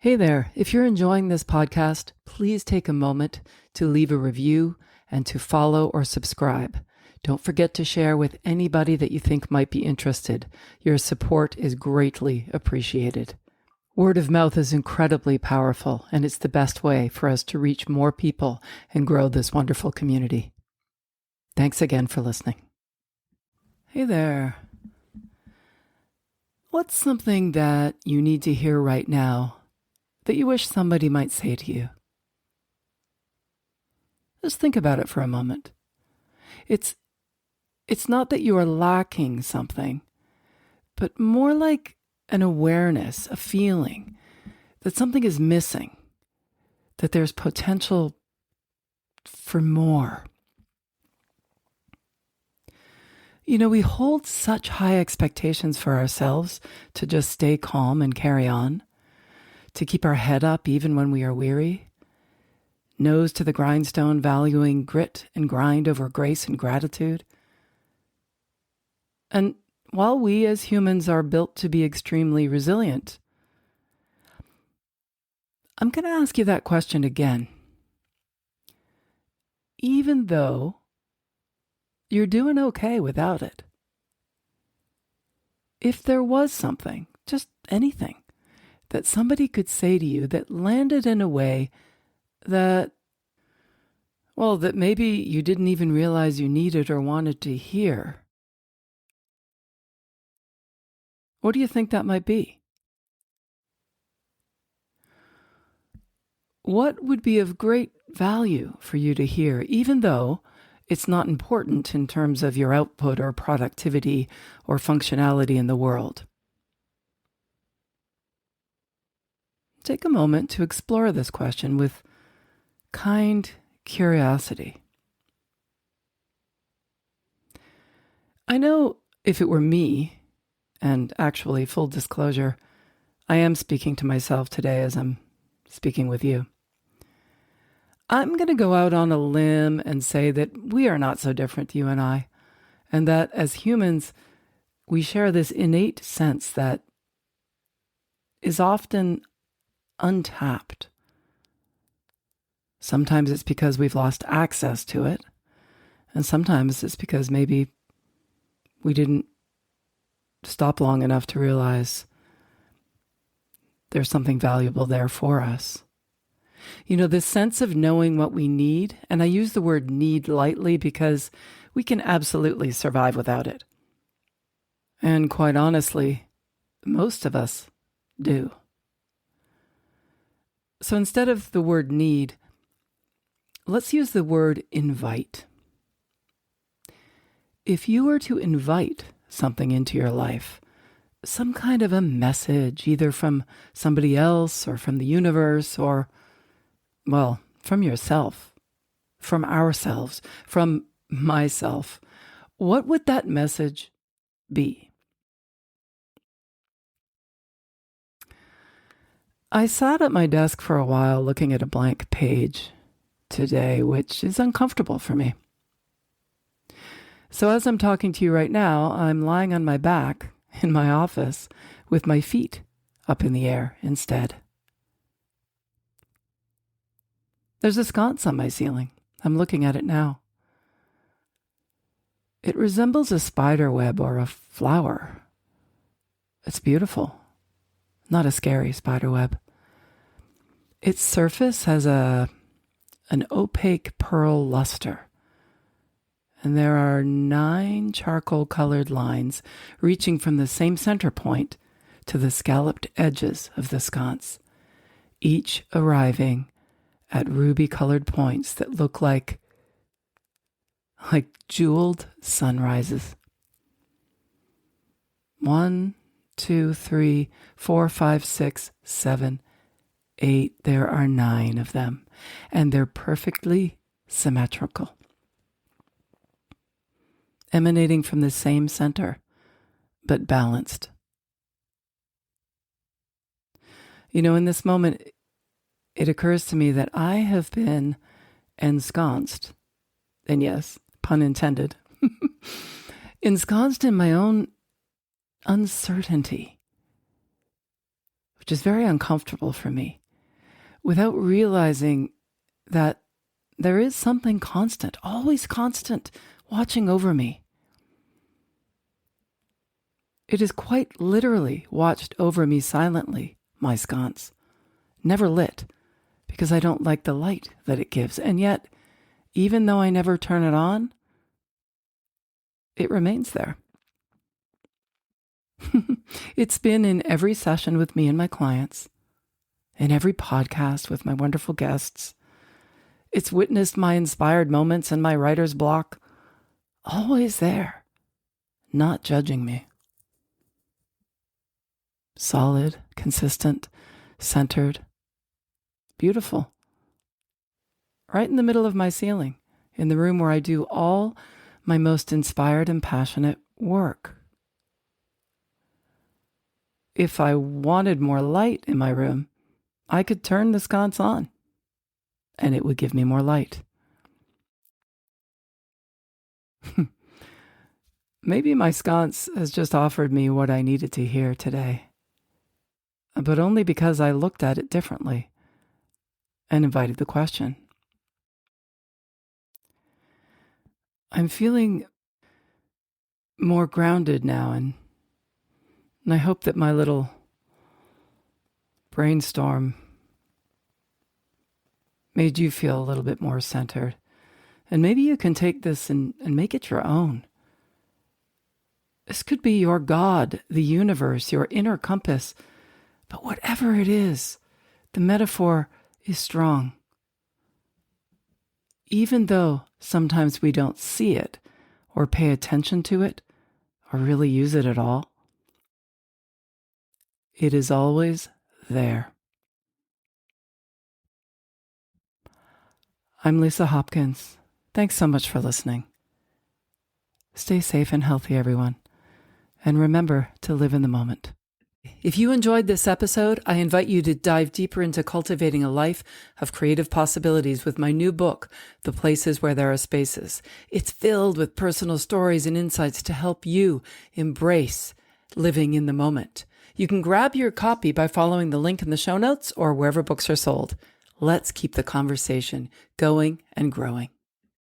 Hey there, if you're enjoying this podcast, please take a moment to leave a review and to follow or subscribe. Don't forget to share with anybody that you think might be interested. Your support is greatly appreciated. Word of mouth is incredibly powerful, and it's the best way for us to reach more people and grow this wonderful community. Thanks again for listening. Hey there. What's something that you need to hear right now that you wish somebody might say to you? Just think about it for a moment. It's not that you are lacking something, but more like an awareness, a feeling that something is missing, that there's potential for more. You know, we hold such high expectations for ourselves to just stay calm and carry on, to keep our head up even when we are weary, nose to the grindstone, valuing grit and grind over grace and gratitude. And while we as humans are built to be extremely resilient, I'm going to ask you that question again. Even though you're doing okay without it, if there was something, just anything, that somebody could say to you that landed in a way that maybe you didn't even realize you needed or wanted to hear, what do you think that might be? What would be of great value for you to hear, even though it's not important in terms of your output or productivity or functionality in the world? Take a moment to explore this question with kind curiosity. I know if it were me, and actually, full disclosure, I am speaking to myself today as I'm speaking with you. I'm going to go out on a limb and say that we are not so different, you and I, and that as humans, we share this innate sense that is often untapped. Sometimes it's because we've lost access to it, and sometimes it's because maybe we didn't stop long enough to realize there's something valuable there for us. You know, this sense of knowing what we need, and I use the word need lightly because we can absolutely survive without it. And quite honestly, most of us do. So instead of the word need, let's use the word invite. If you were to invite something into your life, some kind of a message, either from somebody else or from the universe or, from yourself, from ourselves, from myself, what would that message be? I sat at my desk for a while looking at a blank page today, which is uncomfortable for me. So as I'm talking to you right now, I'm lying on my back in my office with my feet up in the air instead. There's a sconce on my ceiling. I'm looking at it now. It resembles a spider web or a flower. It's beautiful. Not a scary spider web. Its surface has an opaque pearl luster, and there are 9 charcoal-colored lines reaching from the same center point to the scalloped edges of the sconce, each arriving at ruby-colored points that look like jeweled sunrises. 1, 2, 3, 4, 5, 6, 7, 8. There are 9 of them, and they're perfectly symmetrical, emanating from the same center, but balanced. You know, in this moment, it occurs to me that I have been ensconced, and yes, pun intended, ensconced in my own uncertainty which is very uncomfortable for me, without realizing that there is something constant, always constant, watching over me. It is quite literally watched over me silently, my sconce, never lit, because I don't like the light that it gives. And yet, even though I never turn it on, it remains there. It's been in every session with me and my clients, in every podcast with my wonderful guests. It's witnessed my inspired moments and my writer's block. Always there, not judging me. Solid, consistent, centered, beautiful. Right in the middle of my ceiling, in the room where I do all my most inspired and passionate work. If I wanted more light in my room, I could turn the sconce on, and it would give me more light. Maybe my sconce has just offered me what I needed to hear today, but only because I looked at it differently and invited the question. I'm feeling more grounded now, and I hope that my little brainstorm made you feel a little bit more centered. And maybe you can take this and make it your own. This could be your God, the universe, your inner compass. But whatever it is, the metaphor is strong. Even though sometimes we don't see it or pay attention to it or really use it at all, it is always there. I'm Lisa Hopkins. Thanks so much for listening. Stay safe and healthy, everyone. And remember to live in the moment. If you enjoyed this episode, I invite you to dive deeper into cultivating a life of creative possibilities with my new book, The Places Where There Are Spaces. It's filled with personal stories and insights to help you embrace living in the moment. You can grab your copy by following the link in the show notes or wherever books are sold. Let's keep the conversation going and growing.